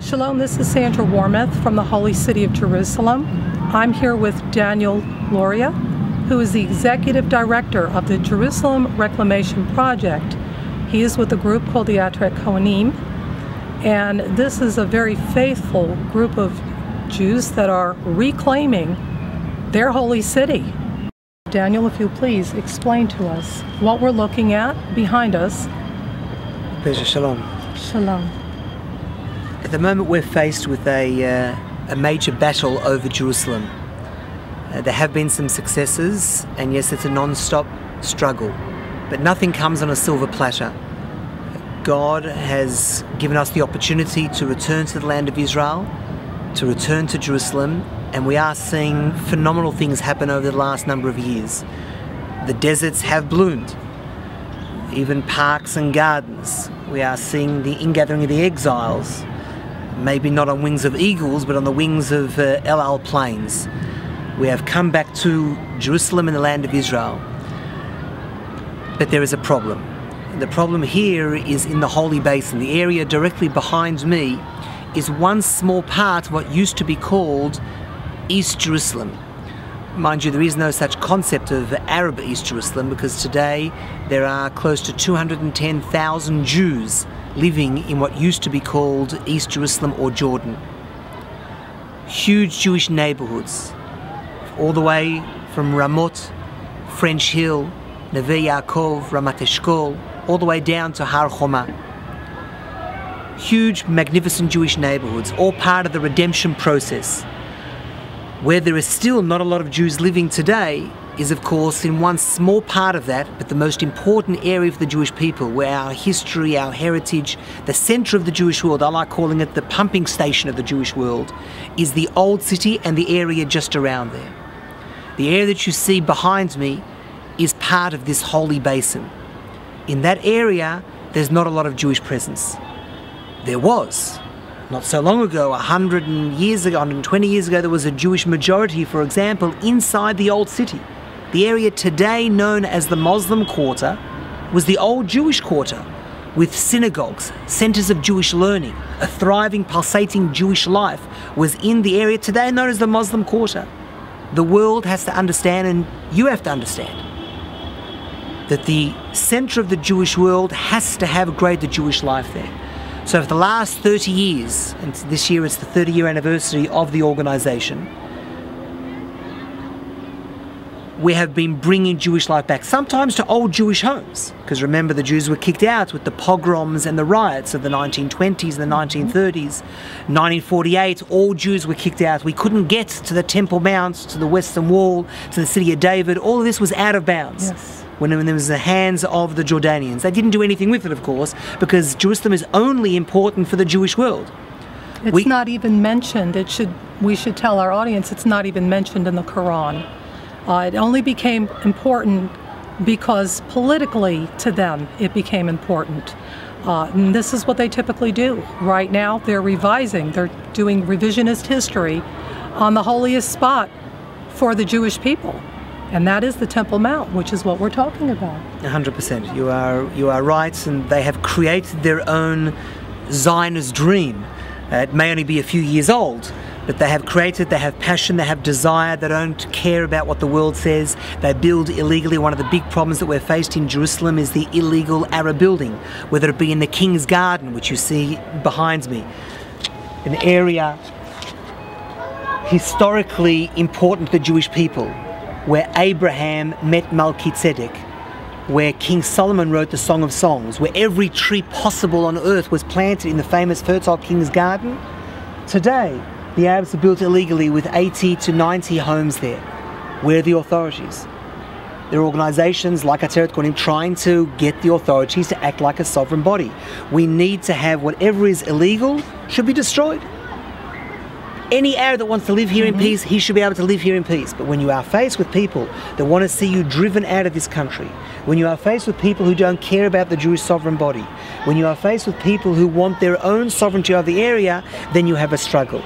Shalom, this is Sandra Warmoth from the Holy City of Jerusalem. I'm here with Daniel Luria, who is the Executive Director of the Jerusalem Reclamation Project. He is with a group called the Atret Kohanim, and this is a very faithful group of Jews that are reclaiming their holy city. Daniel, if you'll please explain to us what we're looking at behind us. Pleasure, shalom. Shalom. At the moment we're faced with a major battle over Jerusalem. There have been some successes, and yes, it's a non-stop struggle, but nothing comes on a silver platter. God has given us the opportunity to return to the land of Israel, to return to Jerusalem, and we are seeing phenomenal things happen over the last number of years. The deserts have bloomed, even parks and gardens. We are seeing the ingathering of the exiles, maybe not on wings of eagles, but on the wings of El Al plains. We have come back to Jerusalem and the land of Israel. But there is a problem. The problem here is in the Holy Basin. The area directly behind me is one small part of what used to be called East Jerusalem. Mind you, there is no such concept of Arab East Jerusalem, because today there are close to 210,000 Jews living in what used to be called East Jerusalem or Jordan. Huge Jewish neighborhoods, all the way from Ramot, French Hill, Neve Yaakov, Ramat Eshkol, all the way down to Har Homa. Huge, magnificent Jewish neighborhoods, all part of the redemption process. Where there is still not a lot of Jews living today is, of course, in one small part of that, but the most important area for the Jewish people, where our history, our heritage, the center of the Jewish world, I like calling it the pumping station of the Jewish world, is the Old City and the area just around there. The area that you see behind me is part of this holy basin. In that area, there's not a lot of Jewish presence. There was. Not so long ago, 120 years ago, there was a Jewish majority, for example, inside the Old City. The area today known as the Muslim Quarter was the old Jewish quarter, with synagogues, centers of Jewish learning, a thriving, pulsating Jewish life was in the area today known as the Muslim Quarter. The world has to understand, and you have to understand, that the center of the Jewish world has to have a greater Jewish life there. So for the last 30 years, and this year it's the 30-year anniversary of the organization, we have been bringing Jewish life back, sometimes to old Jewish homes, because remember, the Jews were kicked out with the pogroms and the riots of the 1920s and the 1930s. 1948, all Jews were kicked out. We couldn't get to the Temple Mount, to the Western Wall, to the city of David. All of this was out of bounds. Yes. When it was in the hands of the Jordanians. They didn't do anything with it, of course, because Jerusalem is only important for the Jewish world. It's not even mentioned. We should tell our audience it's not even mentioned in the Quran. It only became important because politically to them it became important. And this is what they typically do. Right now they're revising, they're doing revisionist history on the holiest spot for the Jewish people. And that is the Temple Mount, which is what we're talking about. 100%. You are right, and they have created their own Zionist dream. It may only be a few years old, but they have created, they have passion, they have desire, they don't care about what the world says. They build illegally. One of the big problems that we're faced in Jerusalem is the illegal Arab building, whether it be in the King's Garden, which you see behind me, an area historically important to the Jewish people, where Abraham met Melchizedek, where King Solomon wrote the Song of Songs, where every tree possible on earth was planted in the famous fertile King's Garden. Today, the Arabs are built illegally with 80 to 90 homes there. Where are the authorities? There are organizations like Atret Kohanim trying to get the authorities to act like a sovereign body. We need to have whatever is illegal should be destroyed. Any Arab that wants to live here in peace, he should be able to live here in peace. But when you are faced with people that want to see you driven out of this country, when you are faced with people who don't care about the Jewish sovereign body, when you are faced with people who want their own sovereignty of the area, then you have a struggle.